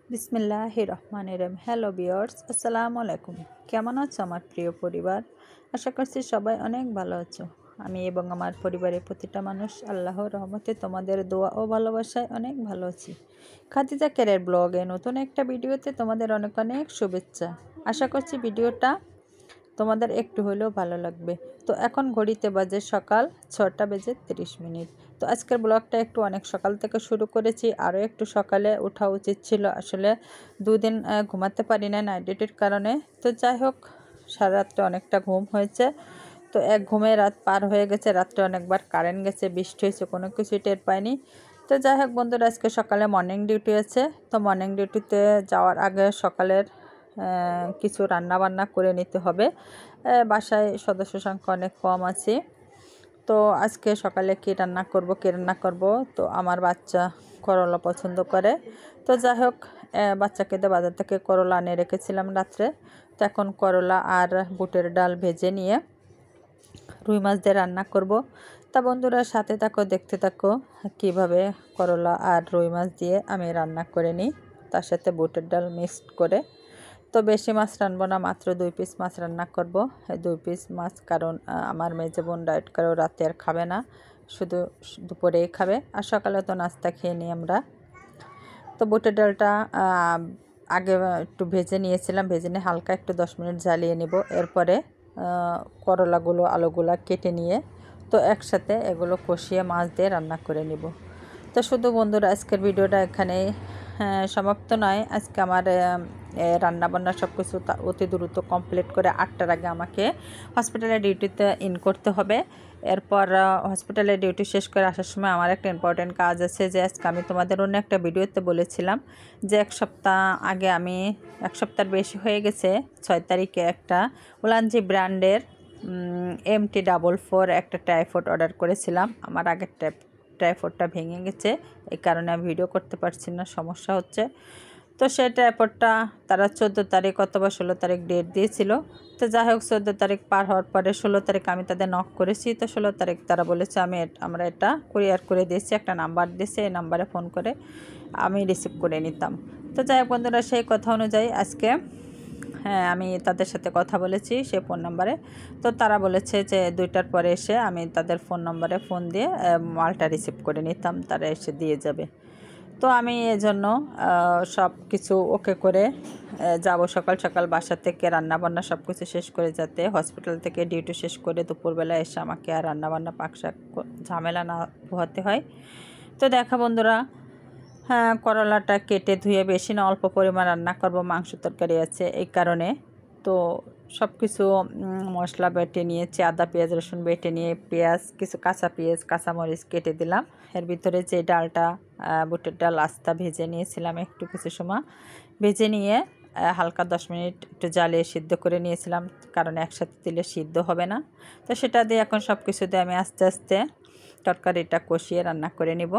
বিসমিল্লাহির রহমানির রহিম। Hello viewers, আসসালামু আলাইকুম। কেমন আছো আমার প্রিয় পরিবার? আশা করছি সবাই অনেক ভালো আছো। আমি এবং আমার পরিবারের প্রতিটা মানুষ আল্লাহর রহমতে তোমাদের দোয়া ও ভালোবাসায় অনেক ভালো আছি। খাদিজা কেরিয়ার ব্লগে নতুন একটা ভিডিওতে তোমাদের অনেক অনেক শুভেচ্ছা। আশা করছি ভিডিওটা তোমাদের একটু হলেও ভালো লাগবে। তো এখন ঘড়িতে বাজে সকাল 6টা বেজে 30 মিনিট। তো আজকের ব্লগটা একটু অনেক সকাল থেকে শুরু করেছি, আরও একটু সকালে ওঠা উচিত ছিল। আসলে দুদিন ঘুমাতে পারি না নাইট ডিউটির কারণে। তো যাই হোক, সারা রাত্রে অনেকটা ঘুম হয়েছে। তো এক ঘুমে রাত পার হয়ে গেছে। রাত্রে অনেকবার কারেন্ট গেছে, বৃষ্টি হয়েছে, কোনো কিছুই টের পাইনি। তো যাই হোক বন্ধুরা, আজকে সকালে মর্নিং ডিউটি আছে। তো মর্নিং ডিউটিতে যাওয়ার আগে সকালের কিছু রান্না বান্না করে নিতে হবে। বাসায় সদস্য সংখ্যা অনেক কম আছে। তো আজকে সকালে কী রান্না করব, তো আমার বাচ্চা করলা পছন্দ করে। তো যাই হোক, বাচ্চাকে দিয়ে বাজার থেকে করলা এনে রেখেছিলাম রাত্রে। তো এখন করলা আর বুটের ডাল ভেজে নিয়ে রুই মাছ দিয়ে রান্না করব। তা বন্ধুরা সাথে থাকো, দেখতে থাকো কিভাবে করলা আর রুই মাছ দিয়ে আমি রান্না করে নিই, তার সাথে বুটের ডাল মিক্সড করে। তো বেশি মাছ রানবো না, মাত্র 2 পিস মাছ রান্না করব। 2 পিস মাছ, কারণ আমার মেজে বোন ডায়েট করেও রাতে আর খাবে না, শুধু দুপুরেই খাবে। আর সকালে তো নাস্তা খেয়ে নিই আমরা। তো বুটের ডালটা আগে একটু ভেজে নিয়েছিলাম, ভেজে নিয়ে হালকা একটু 10 মিনিট জ্বালিয়ে নিব। এরপরে করলাগুলো আলুগুলো কেটে নিয়ে তো একসাথে এগুলো কষিয়ে মাছ দিয়ে রান্না করে নিব। তো শুধু বন্ধুরা আজকের ভিডিওটা এখানেই সমাপ্ত নয়। আজকে আমার রান্নাবান্না সব কিছু অতি দ্রুত কমপ্লিট করে 8টার আগে আমাকে হসপিটালে ডিউটিতে ইন করতে হবে। এরপর হসপিটালে ডিউটি শেষ করে আসার সময় আমার একটা ইম্পর্টেন্ট কাজ আছে, যে আজকে আমি তোমাদের অন্য একটা ভিডিওতে বলেছিলাম যে এক সপ্তাহের বেশি হয়ে গেছে। 6 তারিখে একটা উলানজি ব্র্যান্ডের MT44 একটা টাইফয়েড অর্ডার করেছিলাম। আমার আগের টাইফয়েডটা ভেঙে গেছে, এই কারণে আমি ভিডিও করতে পারছি না, সমস্যা হচ্ছে। তো সেই টাইফয়েডটা তারা 14 তারিখ অথবা 16 তারিখ ডেট দিয়েছিল। তো যাই হোক, 14 তারিখ পার হওয়ার পরে 16 তারিখ আমি তাদের নক করেছি। তো 16 তারিখ তারা বলেছে আমরা এটা কুরিয়ার করে দিয়েছি, একটা নাম্বার দিয়েছে, এই নাম্বারে ফোন করে আমি রিসিভ করে নিতাম। তো যাই হোক বন্ধুরা, সেই কথা অনুযায়ী আজকে আমি তাদের সাথে কথা বলেছি সেই ফোন নাম্বারে। তো তারা বলেছে যে 2টার পরে এসে আমি তাদের ফোন নাম্বারে ফোন দিয়ে মালটা রিসিভ করে নিতাম, তারা এসে দিয়ে যাবে। তো আমি এজন্য সব কিছু ওকে করে যাব সকাল সকাল বাসা থেকে, রান্নাবান্না সব কিছু শেষ করে, যাতে হসপিটাল থেকে ডিউটি শেষ করে দুপুরবেলা এসে আমাকে আর রান্নাবান্না পাকশাক ঝামেলা না পোহাতে হয়। তো দেখা বন্ধুরা, করলাটা কেটে ধুয়ে বেশি না অল্প পরিমাণ রান্না করব, মাংস তরকারি আছে এই কারণে। তো সব কিছু মশলা বেটে নিয়েছি, আদা পেঁয়াজ রসুন বেটে নিয়ে কিছু কাঁচা পেঁয়াজ কাঁচামরিচ কেটে দিলাম। এর ভিতরে যে ডালটা বুটের ডাল আস্তা ভেজে নিয়েছিলাম, একটু কিছু সময় ভেজে নিয়ে হালকা 10 মিনিট একটু জ্বালিয়ে সিদ্ধ করে নিয়েছিলাম, কারণ একসাথে দিলে সিদ্ধ হবে না। তো সেটা দিয়ে এখন সব কিছু দিয়ে আমি আস্তে আস্তে তরকারিটা কষিয়ে রান্না করে নিব।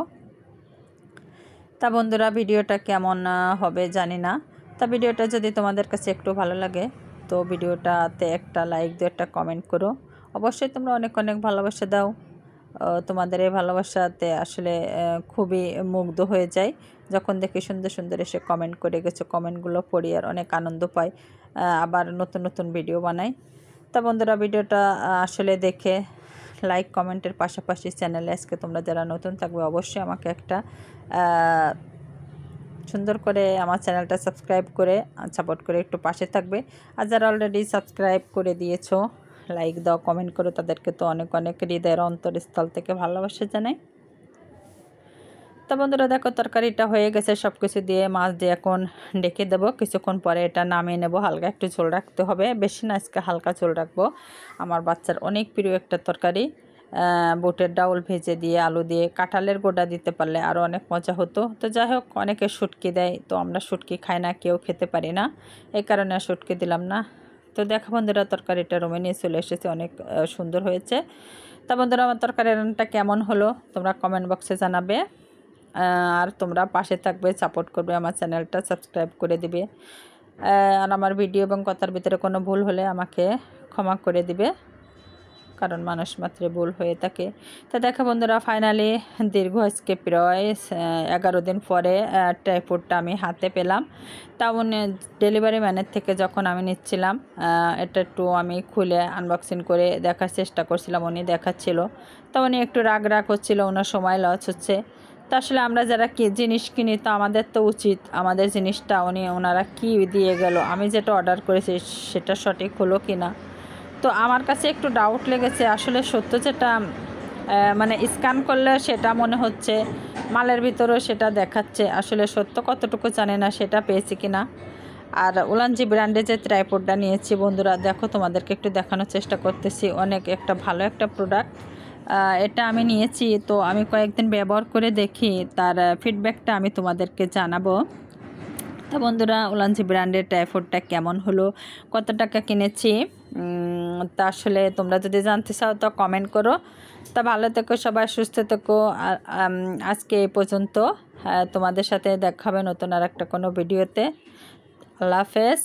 তা বন্ধুরা, ভিডিওটা কেমন হবে জানি না। তা ভিডিওটা যদি তোমাদের কাছে একটু ভালো লাগে তো ভিডিওটাতে একটা লাইক দিও, একটা কমেন্ট করো। অবশ্যই তোমরা অনেক অনেক ভালোবাসা দাও। তোমাদের এই ভালোবাসাতে আসলে খুবই মুগ্ধ হয়ে যায় যখন দেখি সুন্দর সুন্দর এসে কমেন্ট করে গেছো। কমেন্টগুলো পড়ি আর অনেক আনন্দ পাই, আবার নতুন নতুন ভিডিও বানাই। তা বন্ধুরা, ভিডিওটা আসলে দেখে লাইক কমেন্টের পাশাপাশি চ্যানেলে আজকে তোমরা যারা নতুন থাকবে অবশ্যই আমাকে একটা সুন্দর করে আমার চ্যানেলটা সাবস্ক্রাইব করে সাপোর্ট করে একটু পাশে থাকবে। আর যারা অলরেডি সাবস্ক্রাইব করে দিয়েছো, লাইক দাও, কমেন্ট করো, তাদেরকে তো অনেক অনেক হৃদয়ের অন্তরস্থল থেকে ভালোবাসা জানাই। তো বন্ধুরা দেখো, তরকারিটা হয়ে গেছে, সব কিছু দিয়ে মাছ দিয়ে এখন ডেকে দেবো। কিছুক্ষণ পরে এটা নামিয়ে নেব। হালকা একটু ঝোল রাখতে হবে, বেশি না, আজকে হালকা ঝোল রাখবো। আমার বাচ্চার অনেক প্রিয় একটা তরকারি। বুটের ডাউল ভেজে দিয়ে আলু দিয়ে কাঁঠালের গোড়া দিতে পারলে আরও অনেক মজা হতো। তো যাই হোক, অনেকে শুটকি দেয়, তো আমরা শুটকি খাই না, কেউ খেতে পারি না, এই কারণে শুটকি দিলাম না। তো দেখো বন্ধুরা, তরকারিটা রুমে নিয়ে চলে এসেছে, অনেক সুন্দর হয়েছে। তা বন্ধুরা, আমার তরকারি রান্নাটা কেমন হলো তোমরা কমেন্ট বক্সে জানাবে। আর তোমরা পাশে থাকবে, সাপোর্ট করবে, আমার চ্যানেলটা সাবস্ক্রাইব করে দিবে। আর আমার ভিডিও এবং কথার ভিতরে কোনো ভুল হলে আমাকে ক্ষমা করে দিবে, কারণ মানুষ মাত্রে ভুল হয়ে থাকে। তো দেখো বন্ধুরা, ফাইনালি দীর্ঘ আজকে প্রায় 11 দিন পরে ট্রাইপডটা আমি হাতে পেলাম। তাও ডেলিভারি ম্যানের থেকে যখন আমি নিচ্ছিলাম, এটা একটু আমি খুলে আনবক্সিং করে দেখার চেষ্টা করছিলাম, উনি দেখাচ্ছিল। তো উনি একটু রাগ হচ্ছিল, ওনার সময় লস হচ্ছে। তো আসলে আমরা যারা জিনিস কিনি, তো আমাদের তো উচিত আমাদের জিনিসটা ওনারা কি দিয়ে গেল, আমি যেটা অর্ডার করেছি সেটা সঠিক হলো কি না। তো আমার কাছে একটু ডাউট লেগেছে, আসলে সত্য যেটা মানে স্ক্যান করলে সেটা মনে হচ্ছে, মালের ভিতরেও সেটা দেখাচ্ছে, আসলে সত্য কতটুকু জানি না, সেটা পেয়েছি কি না। আর উলানজি ব্র্যান্ডে যে ট্রাইপডটা নিয়েছি বন্ধুরা, দেখো তোমাদেরকে একটু দেখানোর চেষ্টা করতেছি, অনেক একটা ভালো একটা প্রোডাক্ট। এটা আমি নিয়েছি, তো আমি কয়েকদিন ব্যবহার করে দেখি, তার ফিডব্যাকটা আমি তোমাদেরকে জানাবো। তো বন্ধুরা, উলানজি ব্র্যান্ডের ট্রাইপডটা কেমন হলো, কত টাকা কিনেছি, তা আসলে তোমরা যদি জানতে চাও তো কমেন্ট করো। তা ভালো থেকো সবাই, সুস্থ থেকো। আজকে এই পর্যন্ত, তোমাদের সাথে দেখা হবে নতুন আর একটা কোনো ভিডিওতে। আল্লাহ হাফেজ।